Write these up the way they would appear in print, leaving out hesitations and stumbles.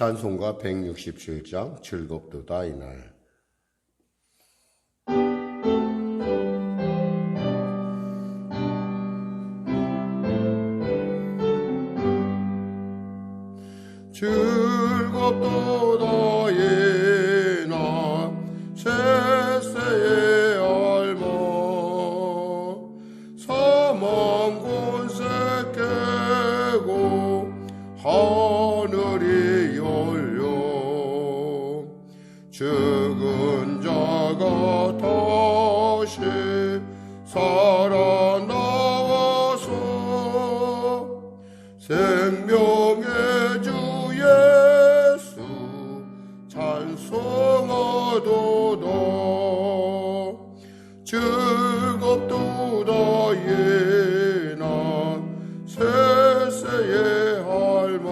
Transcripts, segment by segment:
찬송가 167장 즐겁도다 이날. 즐겁도다 이날 셋세의 알마 사망 권세 깨고 하늘이 열려 죽은 자가 다시 살아나와서 생명의 주 예수 찬송하도다. 즐겁도다 이날 셋세의 할망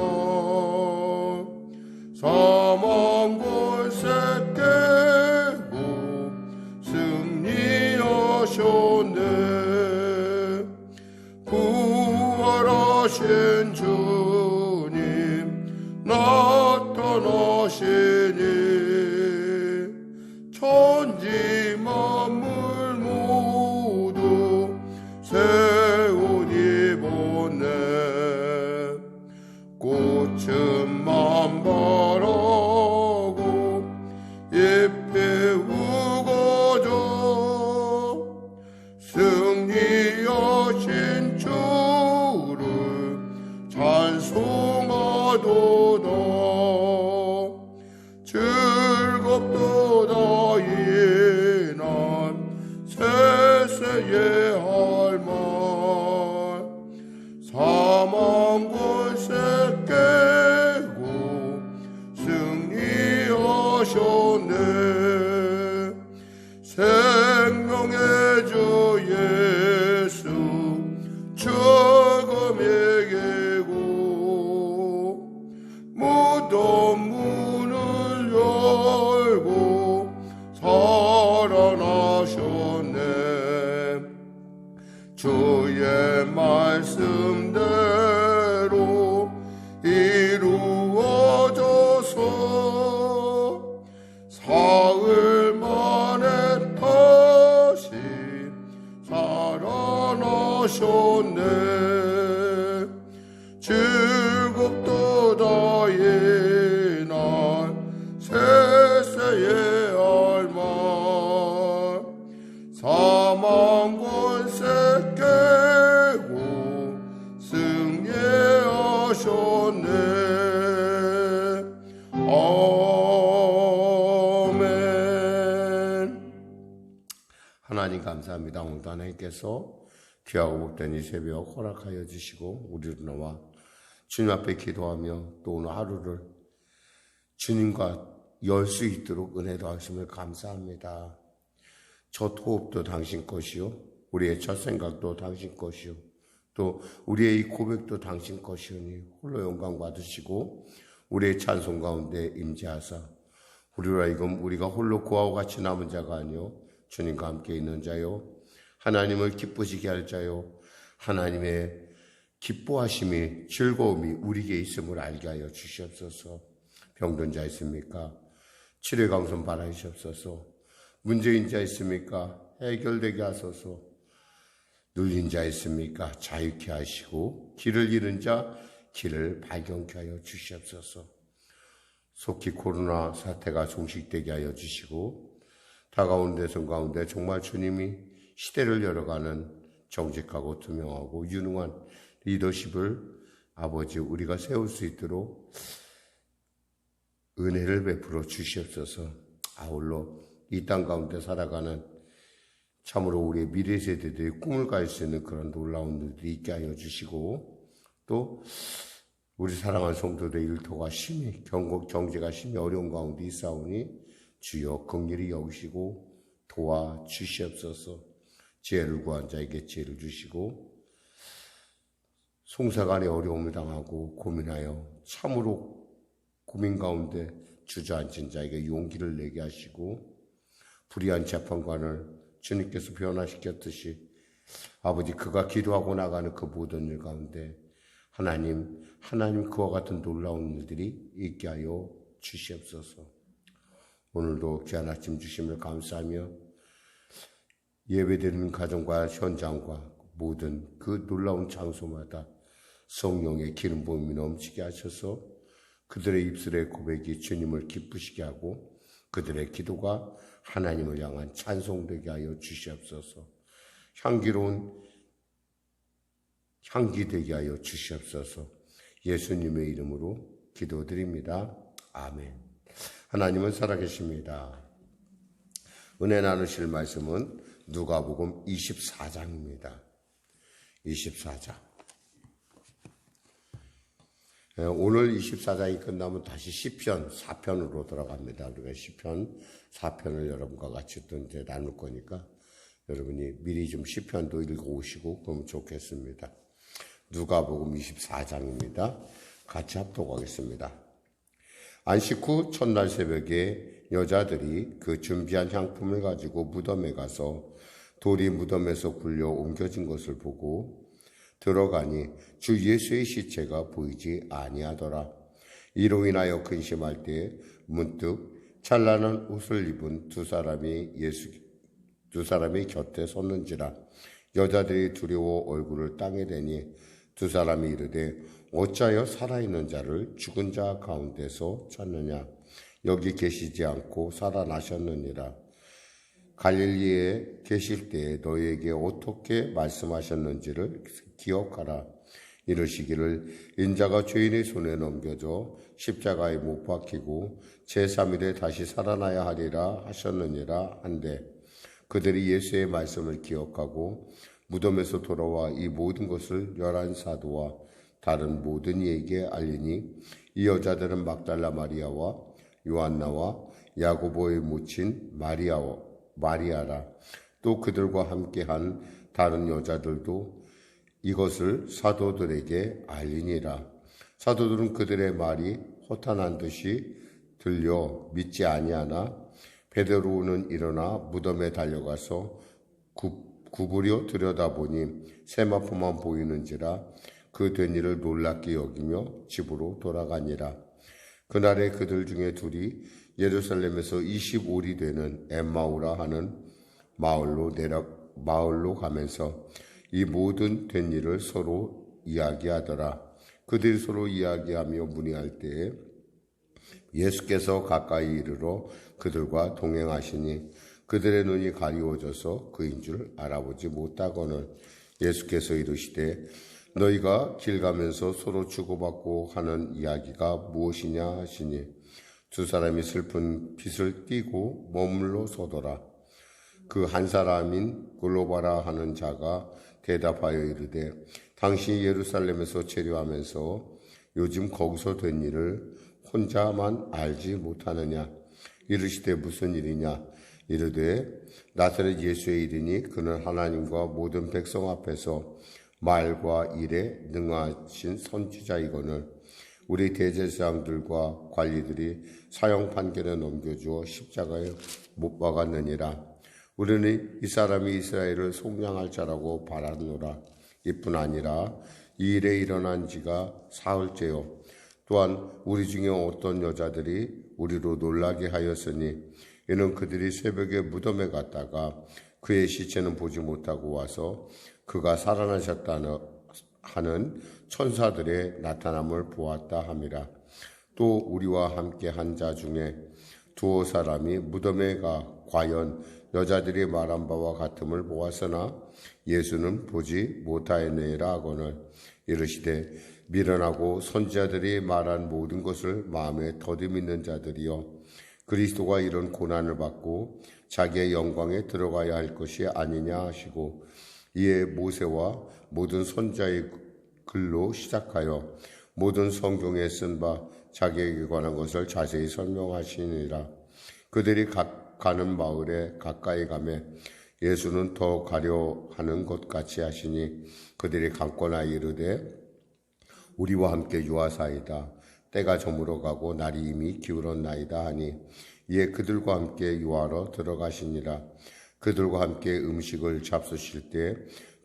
사망 권세 깨고 승리하셨네. 부활하신 주님 나타나시니 천지 만물 모두 새 옷 입었네. 꽃은 만발하고 잎이 우거져 승리하신 주를 찬송하도다. 즐겁도다 이날 셋세의 할망 사망 권세 깨고 승리하셨네. 생명의 주 예수 죽음이 이기고 무덤 문을 열고 살아나셨네. 주의 말씀대로 이루어져서 사흘 만에 다시 살아나셨네. 즐겁도다 이날 셋세의 알마 사망 권세 깨고 승리하셨네. 아멘. 하나님 감사합니다. 오늘도 하나님께서 귀하고 복된 이 새벽 허락하여 주시고 우리로 나와 주님 앞에 기도하며 또 오늘 하루를 주님과 열 수 있도록 은혜도 하심을 감사합니다. 첫 호흡도 당신 것이요 우리의 첫 생각도 당신 것이요 또 우리의 이 고백도 당신 것이오니 홀로 영광 받으시고 우리의 찬송 가운데 임재하사 우리로 하여금 우리가 홀로 그와 같이 남은 자가 아니요 주님과 함께 있는 자요 하나님을 기쁘시게 할 자요 하나님의 기뻐하심이 즐거움이 우리에게 있음을 알게 하여 주시옵소서. 병든 자 있습니까? 치료 강선 바라시옵소서. 문제인 자 있습니까? 해결되게 하소서. 눌린 자 있습니까? 자유케 하시고 길을 잃은 자 길을 발견케 하여 주시옵소서. 속히 코로나 사태가 종식되게 하여 주시고 다가오는 대선 가운데 정말 주님이 시대를 열어가는 정직하고 투명하고 유능한 리더십을 아버지 우리가 세울 수 있도록 은혜를 베풀어 주시옵소서. 아울러 이 땅 가운데 살아가는 참으로 우리의 미래 세대들이 꿈을 갈 수 있는 그런 놀라운 일들이 있게 하여 주시고 또 우리 사랑하는 성도들의 일터가 심히 경제가 심히 어려운 가운데 있사오니 주여 긍휼히 여기시고 도와주시옵소서. 지혜를 구한 자에게 지혜를 주시고 송사간의 어려움을 당하고 고민하여 참으로 고민 가운데 주저앉은 자에게 용기를 내게 하시고 불의한 재판관을 주님께서 변화시켰듯이 아버지 그가 기도하고 나가는 그 모든 일 가운데 하나님 그와 같은 놀라운 일들이 있게 하여 주시옵소서. 오늘도 귀한 아침 주심을 감사하며 예배드리는 가정과 현장과 모든 그 놀라운 장소마다 성령의 기름 부음이 넘치게 하셔서 그들의 입술의 고백이 주님을 기쁘시게 하고 그들의 기도가 하나님을 향한 찬송되게 하여 주시옵소서. 향기로운 향기 되게 하여 주시옵소서. 예수님의 이름으로 기도드립니다. 아멘. 하나님은 살아계십니다. 은혜 나누실 말씀은 누가복음 24장입니다. 24장. 오늘 24장이 끝나면 다시 시편 4편으로 돌아갑니다. 우리가 시편 4편을 여러분과 같이 또 이제 나눌 거니까 여러분이 미리 좀 시편도 읽어오시고 그러면 좋겠습니다. 누가복음 24장입니다. 같이 합독하겠습니다. 안식 후 첫날 새벽에 여자들이 그 준비한 향품을 가지고 무덤에 가서 돌이 무덤에서 굴려 옮겨진 것을 보고 들어가니 주 예수의 시체가 보이지 아니하더라. 이로 인하여 근심할 때 문득 찬란한 옷을 입은 두 사람이 곁에 섰는지라. 여자들이 두려워 얼굴을 땅에 대니 두 사람이 이르되 어찌하여 살아있는 자를 죽은 자 가운데서 찾느냐. 여기 계시지 않고 살아나셨느니라. 갈릴리에 계실 때에 너희에게 어떻게 말씀하셨는지를 기억하라. 이르시기를 인자가 죄인의 손에 넘겨져 십자가에 못 박히고 제3일에 다시 살아나야 하리라 하셨느니라 한데 그들이 예수의 말씀을 기억하고 무덤에서 돌아와 이 모든 것을 11사도와 다른 모든 이에게 알리니 이 여자들은 막달라 마리아와 요한나와 야고보의 모친 마리아라. 또 그들과 함께한 다른 여자들도 이것을 사도들에게 알리니라. 사도들은 그들의 말이 허탄한 듯이 들려 믿지 아니하나 베드로는 일어나 무덤에 달려가서 구부려 들여다보니 세마포만 보이는지라. 그 된 일을 놀랍게 여기며 집으로 돌아가니라. 그날에 그들 중에 둘이 예루살렘에서 25리 되는 엠마오라 하는 마을로 가면서 이 모든 된 일을 서로 이야기하더라. 그들이 서로 이야기하며 문의할 때에 예수께서 가까이 이르러 그들과 동행하시니 그들의 눈이 가리워져서 그인 줄 알아보지 못하거늘 예수께서 이르시되 너희가 길 가면서 서로 주고받고 하는 이야기가 무엇이냐 하시니 두 사람이 슬픈 빛을 띠고 머물러 서더라. 그 한 사람인 글로바라 하는 자가 대답하여 이르되 당신이 예루살렘에서 체류하면서 요즘 거기서 된 일을 혼자만 알지 못하느냐. 이르시되 무슨 일이냐. 이르되 나사렛 예수의 일이니 그는 하나님과 모든 백성 앞에서 말과 일에 능하신 선지자이거늘 우리 대제사장들과 관리들이 사형 판결에 넘겨주어 십자가에 못 박았느니라. 우리는 이 사람이 이스라엘을 속량할 자라고 바라노라. 이뿐 아니라 이 일에 일어난 지가 사흘째요. 또한 우리 중에 어떤 여자들이 우리로 놀라게 하였으니 이는 그들이 새벽에 무덤에 갔다가 그의 시체는 보지 못하고 와서 그가 살아나셨다는 하는 천사들의 나타남을 보았다 함이라. 또 우리와 함께 한 자 중에 두어 사람이 무덤에 가 과연 여자들이 말한 바와 같음을 보았으나 예수는 보지 못하였느니라 하거늘 이르시되 미련하고 선지자들이 말한 모든 것을 마음에 더듬이는 자들이여 그리스도가 이런 고난을 받고 자기의 영광에 들어가야 할 것이 아니냐 하시고 이에 모세와 모든 선지자의 글로 시작하여 모든 성경에 쓴 바 자기에게 관한 것을 자세히 설명하시니라. 그들이 가는 마을에 가까이 가매 예수는 더 가려 하는 것 같이 하시니 그들이 강권하여 이르되 우리와 함께 유하사이다. 때가 저물어 가고 날이 이미 기울었나이다 하니 이에 그들과 함께 유하러 들어가시니라. 그들과 함께 음식을 잡수실 때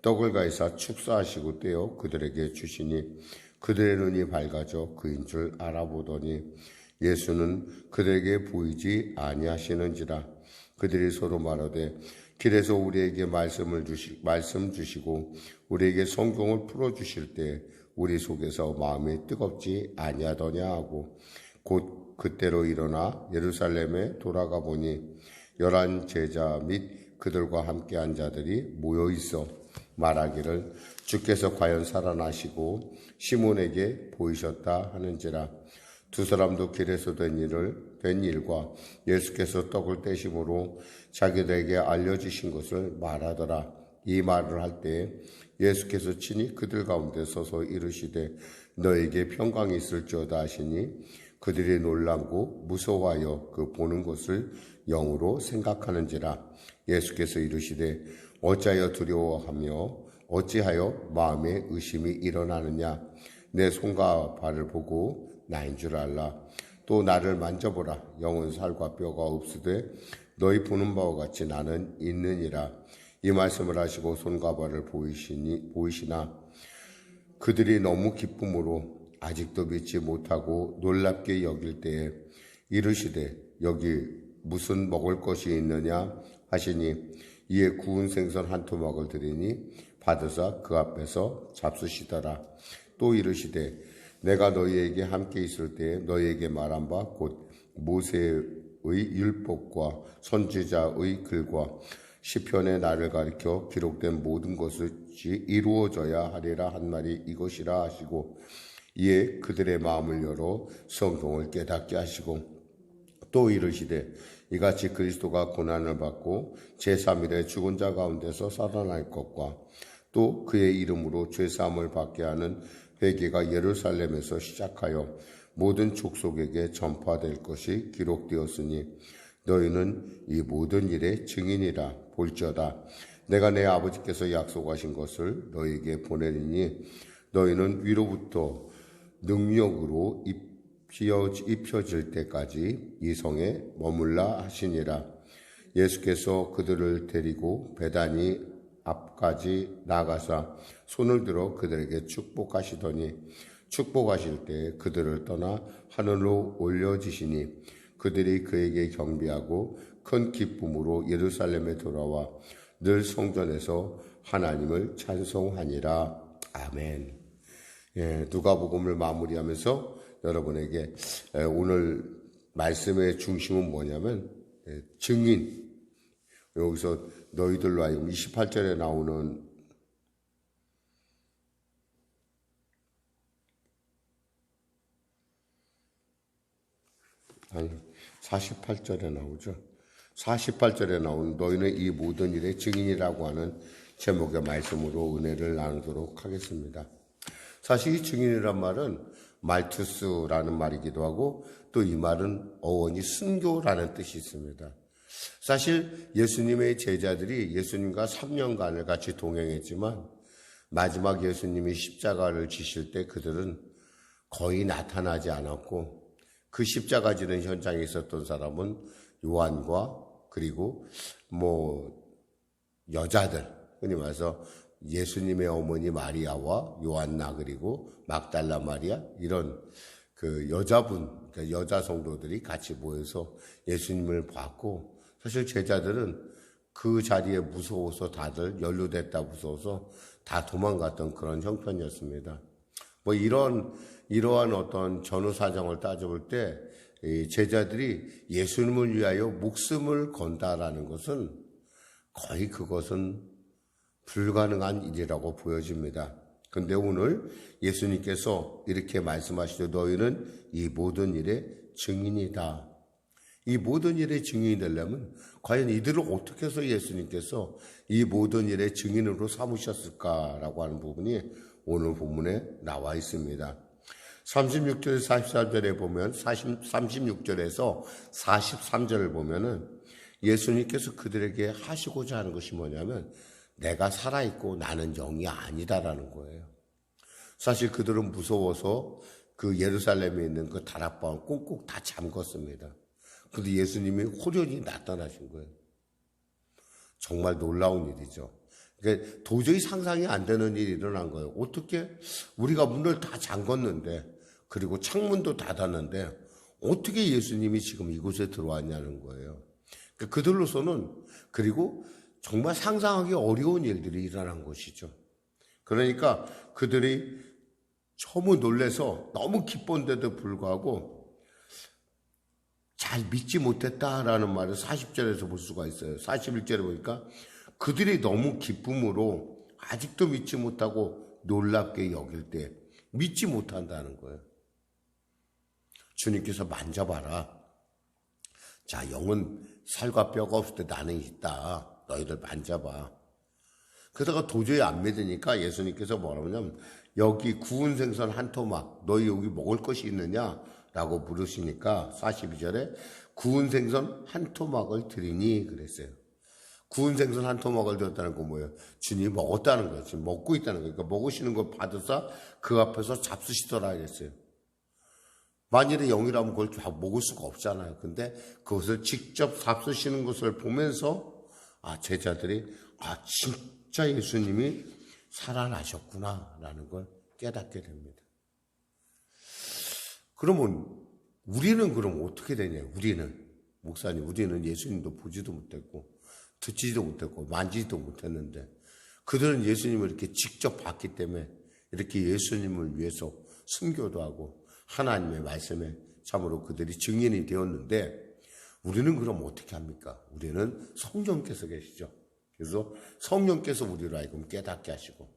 떡을 가이사 축사하시고 떼어 그들에게 주시니 그들의 눈이 밝아져 그인 줄 알아보더니 예수는 그들에게 보이지 아니하시는지라. 그들이 서로 말하되 길에서 우리에게 말씀 주시고 우리에게 성경을 풀어주실 때 우리 속에서 마음이 뜨겁지 아니하더냐 하고 곧 그때로 일어나 예루살렘에 돌아가 보니 11 제자 및 그들과 함께한 자들이 모여 있어 말하기를 주께서 과연 살아나시고 시몬에게 보이셨다 하는지라. 두 사람도 길에서 된 일과 예수께서 떡을 떼심으로 자기들에게 알려주신 것을 말하더라. 이 말을 할 때 예수께서 친히 그들 가운데 서서 이르시되 너에게 평강이 있을지어다 하시니 그들이 놀라고 무서워하여 그 보는 것을 영으로 생각하는지라. 예수께서 이르시되 어찌하여 두려워하며 어찌하여 마음에 의심이 일어나느냐. 내 손과 발을 보고 나인 줄 알라. 또 나를 만져보라. 영은 살과 뼈가 없으되 너희 보는 바와 같이 나는 있느니라. 이 말씀을 하시고 손과 발을 보이시나 그들이 너무 기쁨으로 아직도 믿지 못하고 놀랍게 여길 때에 이르시되 여기 무슨 먹을 것이 있느냐 하시니 이에 구운 생선 한 토막을 드리니 받으사 그 앞에서 잡수시더라. 또 이르시되 내가 너희에게 함께 있을 때에 너희에게 말한 바 곧 모세의 율법과 선지자의 글과 시편의 나를 가리켜 기록된 모든 것이 이루어져야 하리라 한 말이 이것이라 하시고 이에 그들의 마음을 열어 성경을 깨닫게 하시고 또 이르시되 이같이 그리스도가 고난을 받고 제3일에 죽은 자 가운데서 살아날 것과 또 그의 이름으로 죄사함을 받게 하는 회개가 예루살렘에서 시작하여 모든 족속에게 전파될 것이 기록되었으니 너희는 이 모든 일의 증인이라. 볼지어다 내가 내 아버지께서 약속하신 것을 너희에게 보내리니 너희는 위로부터 능력으로 입혀질 때까지 이 성에 머물라 하시니라. 예수께서 그들을 데리고 베다니 앞까지 나가사 손을 들어 그들에게 축복하시더니 축복하실 때 그들을 떠나 하늘로 올려지시니 그들이 그에게 경배하고 큰 기쁨으로 예루살렘에 돌아와 늘 성전에서 하나님을 찬송하니라. 아멘. 누가복음을 마무리하면서 여러분에게 오늘 말씀의 중심은 뭐냐면 증인. 여기서 너희들로 하여금 28절에 나오는 48절에 나오죠. 48절에 나온 너희는 이 모든 일의 증인이라고 하는 제목의 말씀으로 은혜를 나누도록 하겠습니다. 사실 이 증인이란 말은 말투스라는 말이기도 하고 또 이 말은 어원이 순교라는 뜻이 있습니다. 사실 예수님의 제자들이 예수님과 3년간을 같이 동행했지만 마지막 예수님이 십자가를 지실 때 그들은 거의 나타나지 않았고 그 십자가 지는 현장에 있었던 사람은 요한과 그리고 여자들, 흔히 말해서 예수님의 어머니 마리아와 요한나 그리고 막달라 마리아 이런 그 여자분, 그러니까 여자 성도들이 같이 모여서 예수님을 봤고 사실 제자들은 그 자리에 무서워서 다들 연루됐다 무서워서 다 도망갔던 그런 형편이었습니다. 이러한 어떤 전후 사정을 따져볼 때 제자들이 예수님을 위하여 목숨을 건다라는 것은 거의 그것은 불가능한 일이라고 보여집니다. 그런데 오늘 예수님께서 이렇게 말씀하시죠. 너희는 이 모든 일의 증인이다. 이 모든 일의 증인이 되려면 과연 이들을 어떻게 해서 예수님께서 이 모든 일의 증인으로 삼으셨을까라고 하는 부분이 오늘 본문에 나와 있습니다. 36절 44절에 보면 36절에서 43절을 보면은 예수님께서 그들에게 하시고자 하는 것이 뭐냐면 내가 살아있고 나는 영이 아니다라는 거예요. 사실 그들은 무서워서 그 예루살렘에 있는 그 다락방을 꽁꽁 다 잠궜습니다. 그런데 예수님이 호련히 나타나신 거예요. 정말 놀라운 일이죠. 그러니까 도저히 상상이 안 되는 일이 일어난 거예요. 어떻게 우리가 문을 다 잠궜는데, 그리고 창문도 닫았는데 어떻게 예수님이 지금 이곳에 들어왔냐는 거예요. 그러니까 그들로서는, 그리고 정말 상상하기 어려운 일들이 일어난 것이죠. 그러니까 그들이 너무 놀라서 너무 기뻤는데도 불구하고 잘 믿지 못했다라는 말을 40절에서 볼 수가 있어요. 41절에 보니까 그들이 너무 기쁨으로 아직도 믿지 못하고 놀랍게 여길 때 믿지 못한다는 거예요. 주님께서 만져봐라. 자, 영은 살과 뼈가 없을 때 나는 있다. 너희들 만져봐. 그러다가 도저히 안 믿으니까 예수님께서 뭐라고 하냐면, 여기 구운 생선 한 토막, 너희 여기 먹을 것이 있느냐? 라고 물으시니까 42절에 구운 생선 한 토막을 드리니 그랬어요. 구운 생선 한 토막을 드렸다는 건 뭐예요? 주님이 먹었다는 거예요. 지금 먹고 있다는 거예요. 그러니까 먹으시는 걸 받아서 그 앞에서 잡수시더라 그랬어요. 만일에 영이라면 그걸 다 먹을 수가 없잖아요. 근데 그것을 직접 잡수시는 것을 보면서 제자들이 진짜 예수님이 살아나셨구나 라는 걸 깨닫게 됩니다. 그러면 우리는 그럼 어떻게 되냐? 우리는 목사님, 우리는 예수님도 보지도 못했고 듣지도 못했고 만지지도 못했는데 그들은 예수님을 이렇게 직접 봤기 때문에 이렇게 예수님을 위해서 순교도 하고 하나님의 말씀에 참으로 그들이 증인이 되었는데, 우리는 그럼 어떻게 합니까? 우리는 성령께서 계시죠. 그래서 성령께서 우리로 하여금 깨닫게 하시고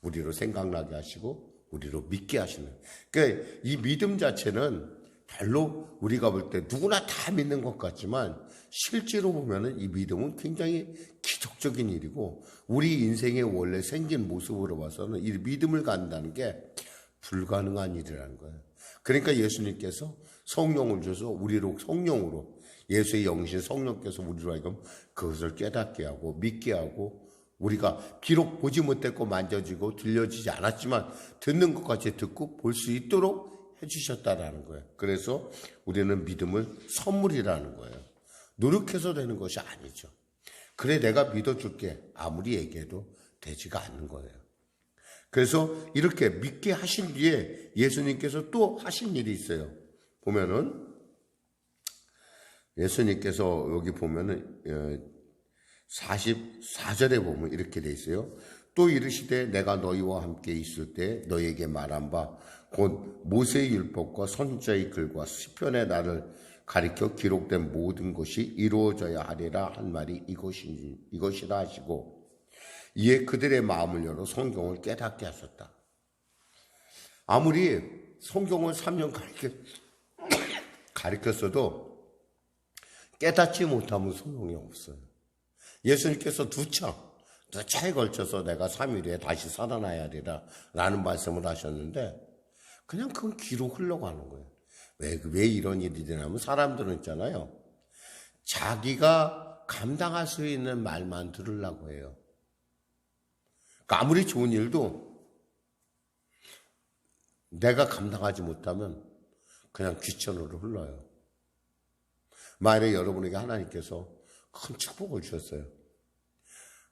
우리로 생각나게 하시고 우리로 믿게 하시는, 그러니까 이 믿음 자체는 별로 우리가 볼 때 누구나 다 믿는 것 같지만 실제로 보면은 이 믿음은 굉장히 기적적인 일이고, 우리 인생의 원래 생긴 모습으로 봐서는 이 믿음을 갖는다는 게 불가능한 일이라는 거예요. 그러니까 예수님께서 성령을 줘서 우리로 성령으로, 예수의 영신 성령께서 우리로 하여금 그것을 깨닫게 하고 믿게 하고, 우리가 비록 보지 못했고 만져지고 들려지지 않았지만 듣는 것 같이 듣고 볼 수 있도록 해주셨다라는 거예요. 그래서 우리는 믿음을 선물이라는 거예요. 노력해서 되는 것이 아니죠. 그래 내가 믿어줄게 아무리 얘기해도 되지가 않는 거예요. 그래서 이렇게 믿게 하신 뒤에 예수님께서 또 하신 일이 있어요. 보면은 예수님께서 여기 보면은 44절에 보면 이렇게 돼 있어요. 또 이르시되 내가 너희와 함께 있을 때 너희에게 말한 바 곧 모세의 율법과 선지자의 글과 시편의 나를 가리켜 기록된 모든 것이 이루어져야 하리라 한 말이 이것이라 하시고, 이에 그들의 마음을 열어 성경을 깨닫게 하셨다. 아무리 성경을 3년 가르쳤어도 깨닫지 못하면 소용이 없어요. 예수님께서 두 차에 걸쳐서 내가 3일 후에 다시 살아나야 하리라 라는 말씀을 하셨는데, 그냥 그건 귀로 흘러가는 거예요. 왜 이런 일이 되냐면, 사람들은 있잖아요, 자기가 감당할 수 있는 말만 들으려고 해요. 그러니까 아무리 좋은 일도 내가 감당하지 못하면 그냥 귀천으로 흘러요. 만약에 여러분에게 하나님께서 큰 축복을 주셨어요.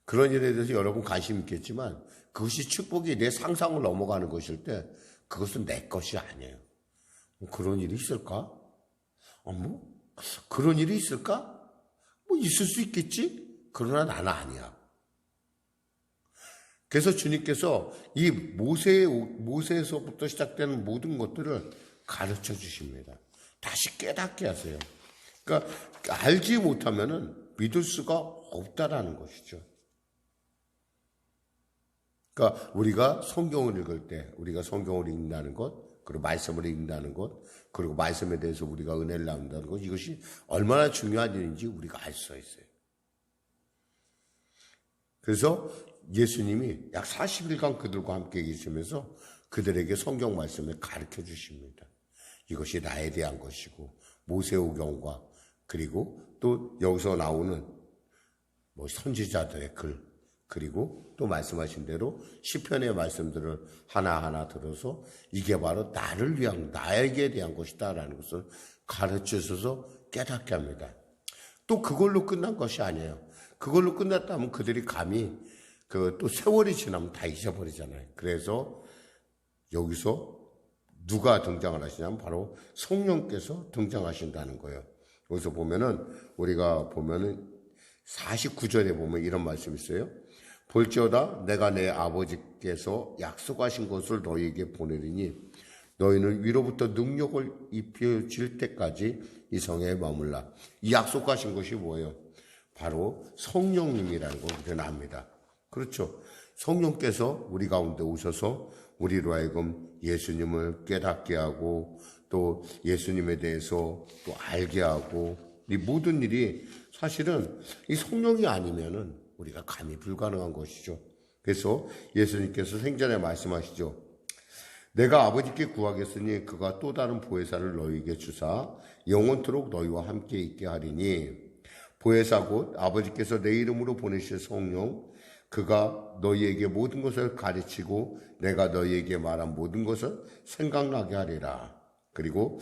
그런 일에 대해서 여러분 관심 있겠지만 그것이 축복이 내 상상을 넘어가는 것일 때 그것은 내 것이 아니에요. 그런 일이 있을까? 그런 일이 있을까? 있을 수 있겠지? 그러나 나는 아니야. 그래서 주님께서 이 모세에서부터 시작되는 모든 것들을 가르쳐 주십니다. 다시 깨닫게 하세요. 그러니까 알지 못하면은 믿을 수가 없다라는 것이죠. 그러니까 우리가 성경을 읽을 때, 우리가 성경을 읽는다는 것, 그리고 말씀을 읽는다는 것, 그리고 말씀에 대해서 우리가 은혜를 나눈다는 것, 이것이 얼마나 중요한 일인지 우리가 알 수 있어요. 그래서 예수님이 약 40일간 그들과 함께 계시면서 그들에게 성경 말씀을 가르쳐 주십니다. 이것이 나에 대한 것이고, 모세오경과 그리고 또 여기서 나오는 선지자들의 글, 그리고 또 말씀하신 대로 시편의 말씀들을 하나하나 들어서 이게 바로 나를 위한, 나에게 대한 것이다라는 것을 가르쳐 주셔서 깨닫게 합니다. 또 그걸로 끝난 것이 아니에요. 그걸로 끝났다면 그들이 감히 그 또 세월이 지나면 다 잊어버리잖아요. 그래서 여기서 누가 등장을 하시냐면 바로 성령께서 등장하신다는 거예요. 여기서 보면은 우리가 보면은 49절에 보면 이런 말씀이 있어요. 볼지어다 내가 내 아버지께서 약속하신 것을 너희에게 보내리니 너희는 위로부터 능력을 입혀질 때까지 이 성에 머물라. 이 약속하신 것이 뭐예요? 바로 성령님이라는 걸 우리는 압니다. 그렇죠. 성령께서 우리 가운데 오셔서 우리로 하여금 예수님을 깨닫게 하고 또 예수님에 대해서 또 알게 하고 이 모든 일이 사실은 이 성령이 아니면은 우리가 감히 불가능한 것이죠. 그래서 예수님께서 생전에 말씀하시죠. 내가 아버지께 구하겠으니 그가 또 다른 보혜사를 너희에게 주사 영원토록 너희와 함께 있게 하리니 보혜사 곧 아버지께서 내 이름으로 보내실 성령 그가 너희에게 모든 것을 가르치고 내가 너희에게 말한 모든 것을 생각나게 하리라. 그리고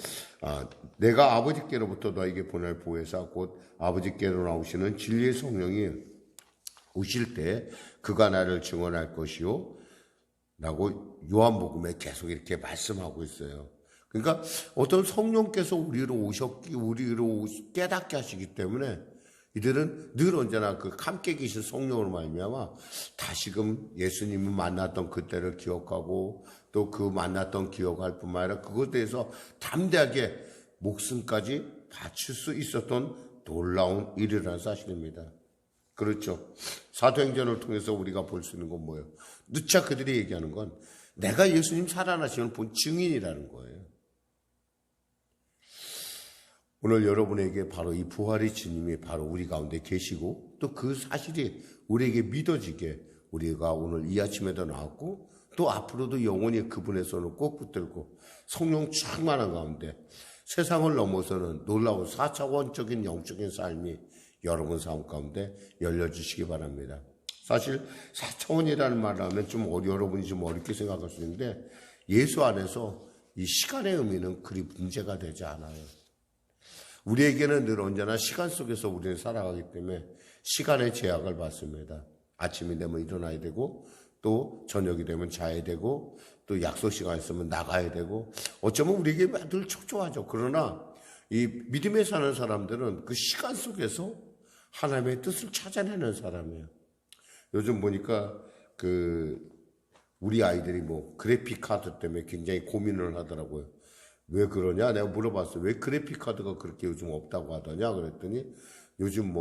내가 아버지께로부터 너희에게 보낼 보혜사 곧 아버지께로 나오시는 진리의 성령이 오실 때 그가 나를 증언할 것이요 라고 요한복음에 계속 이렇게 말씀하고 있어요. 그러니까 어떤 성령께서 우리로 깨닫게 하시기 때문에 이들은 늘 언제나 그 함께 계신 성령으로 말미암아 다시금 예수님을 만났던 그때를 기억하고 또 그 만났던 기억할 뿐만 아니라 그것에 대해서 담대하게 목숨까지 바칠 수 있었던 놀라운 일이라는 사실입니다. 그렇죠. 사도행전을 통해서 우리가 볼 수 있는 건 뭐예요? 누차 그들이 얘기하는 건 내가 예수님 살아나시는 본 증인이라는 거예요. 오늘 여러분에게 바로 이 부활의 주님이 바로 우리 가운데 계시고 또 그 사실이 우리에게 믿어지게 우리가 오늘 이 아침에도 나왔고 또 앞으로도 영원히 그분의 손을 꼭 붙들고 성령 충만한 가운데 세상을 넘어서는 놀라운 4차원적인 영적인 삶이 여러분 삶 가운데 열려주시기 바랍니다. 사실 4차원이라는 말을 하면 여러분이 좀 어렵게 생각할 수 있는데 예수 안에서 이 시간의 의미는 그리 문제가 되지 않아요. 우리에게는 늘 언제나 시간 속에서 우리는 살아가기 때문에 시간의 제약을 받습니다. 아침이 되면 일어나야 되고 또 저녁이 되면 자야 되고 또 약속 시간 있으면 나가야 되고 어쩌면 우리에게 늘 촉촉하죠. 그러나 이 믿음에 사는 사람들은 그 시간 속에서 하나님의 뜻을 찾아내는 사람이에요. 요즘 보니까 우리 아이들이 그래픽 카드 때문에 굉장히 고민을 하더라고요. 왜 그러냐? 내가 물어봤어요. 왜 그래픽 카드가 그렇게 요즘 없다고 하더냐? 그랬더니 요즘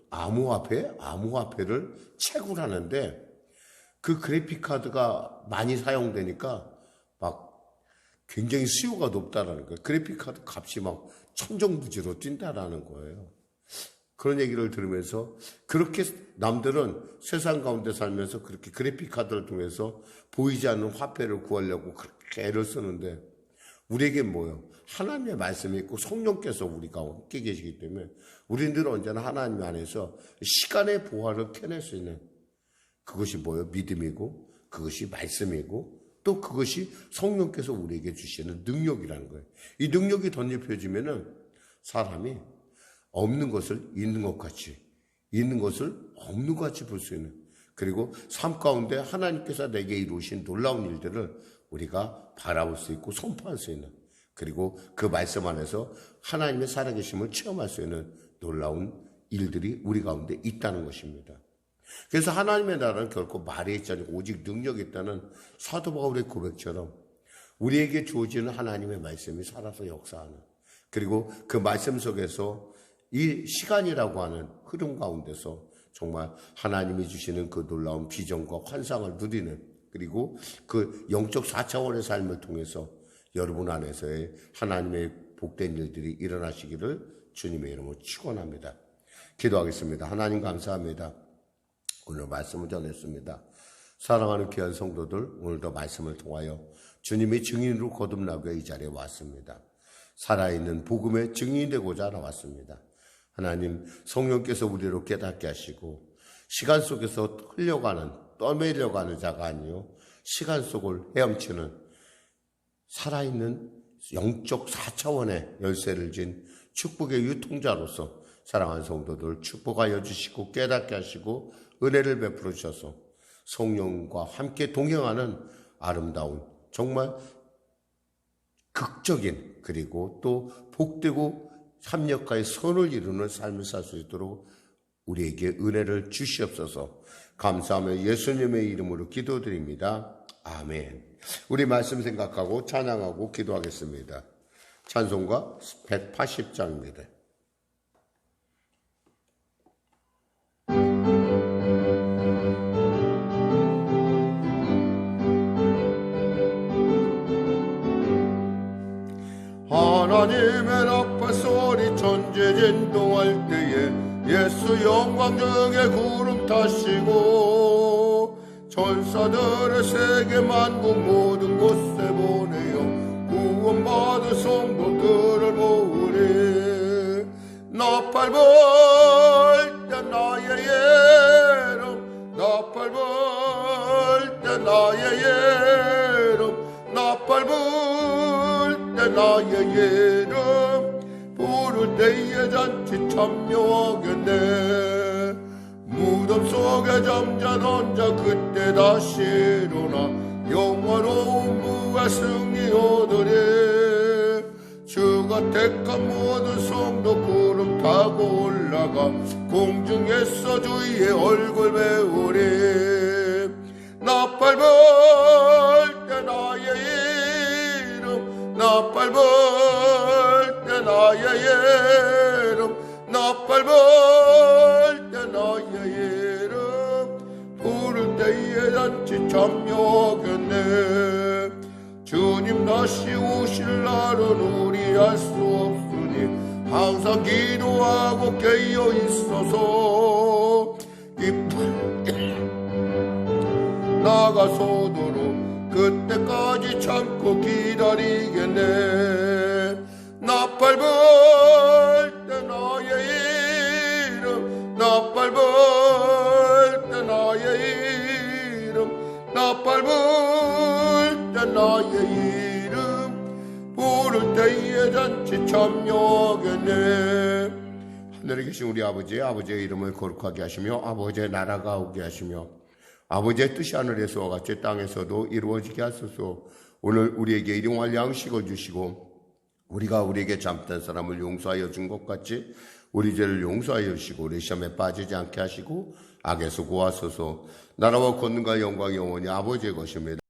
암호화폐를 채굴하는데 그 그래픽 카드가 많이 사용되니까 막 굉장히 수요가 높다라는 거예요. 그래픽 카드 값이 막 천정부지로 뛴다라는 거예요. 그런 얘기를 들으면서 그렇게 남들은 세상 가운데 살면서 그렇게 그래픽 카드를 통해서 보이지 않는 화폐를 구하려고 그렇게 애를 쓰는데 우리에게 뭐예요? 하나님의 말씀이 있고 성령께서 우리가 함께 계시기 때문에 우리는 언제나 하나님 안에서 시간의 보화를 캐낼 수 있는 그것이 뭐예요? 믿음이고 그것이 말씀이고 또 그것이 성령께서 우리에게 주시는 능력이라는 거예요. 이 능력이 덧입혀지면은 사람이 없는 것을 있는 것 같이, 있는 것을 없는 것 같이 볼 수 있는, 그리고 삶 가운데 하나님께서 내게 이루신 놀라운 일들을 우리가 바라볼 수 있고 선포할 수 있는, 그리고 그 말씀 안에서 하나님의 살아계심을 체험할 수 있는 놀라운 일들이 우리 가운데 있다는 것입니다. 그래서 하나님의 나라는 결코 말에 있지 않고 오직 능력이 있다는 사도 바울의 고백처럼 우리에게 주어지는 하나님의 말씀이 살아서 역사하는, 그리고 그 말씀 속에서 이 시간이라고 하는 흐름 가운데서 정말 하나님이 주시는 그 놀라운 비전과 환상을 누리는, 그리고 그 영적 4차원의 삶을 통해서 여러분 안에서의 하나님의 복된 일들이 일어나시기를 주님의 이름으로 축원합니다. 기도하겠습니다. 하나님 감사합니다. 오늘 말씀을 전했습니다. 사랑하는 귀한 성도들, 오늘도 말씀을 통하여 주님의 증인으로 거듭나게 이 자리에 왔습니다. 살아있는 복음의 증인이 되고자 나왔습니다. 하나님, 성령께서 우리로 깨닫게 하시고 시간 속에서 떠밀려가는 자가 아니요 시간 속을 헤엄치는 살아있는 영적 4차원의 열쇠를 진 축복의 유통자로서 사랑하는 성도들 축복하여 주시고 깨닫게 하시고 은혜를 베풀어 주셔서 성령과 함께 동행하는 아름다운 정말 극적인 그리고 또 복되고 합력하여 선을 이루는 삶을 살 수 있도록 우리에게 은혜를 주시옵소서. 감사하며 예수님의 이름으로 기도드립니다. 아멘. 우리 말씀 생각하고 찬양하고 기도하겠습니다. 찬송가 180장입니다. 하나님의 앞에 소리 전지진동할 때에 예수 영광 중에 구름 타시고 천사들의 세계 만국 모든 곳에 보내어 구원받은 성도들을 모으리. 나팔 불 때 나의 예름 나팔 불 때 나의 예름 나팔 불 때 나의 예름 부를 때에 잔치 참여하겠네. 무덤 속에 잠자던 자 그때 다시 일어나 영원로운 무가 승리 얻으리. 주가 택한 모든 성도 구름 타고 올라가 공중에서 주의 얼굴 배우리. 나팔 불 때 나의 이름 나팔 불 때 나의 이름 나팔 불 때 나의 이름 부를 때에 잔치 참여하겠네. 주님 다시 오실 날은 우리 알 수 없으니 항상 기도하고 깨어 있어서 나가서도록 그때까지 참고 기다리겠네. 나팔 불 때 나의 이름 나팔 불 때 나의 이름 나팔 불 때 나의 이름 부를 때에 잔치 참여하겠네. 하늘에 계신 우리 아버지의 이름을 거룩하게 하시며 아버지의 나라가 오게 하시며 아버지의 뜻이 하늘에서와 같이 땅에서도 이루어지게 하소서. 오늘 우리에게 일용할 양식을 주시고 우리가 우리에게 잘못한 사람을 용서하여 준 것 같이 우리 죄를 용서하여 주시고 우리 시험에 빠지지 않게 하시고 악에서 구하소서. 나라와 권능과 영광이 영원히 아버지의 것입니다.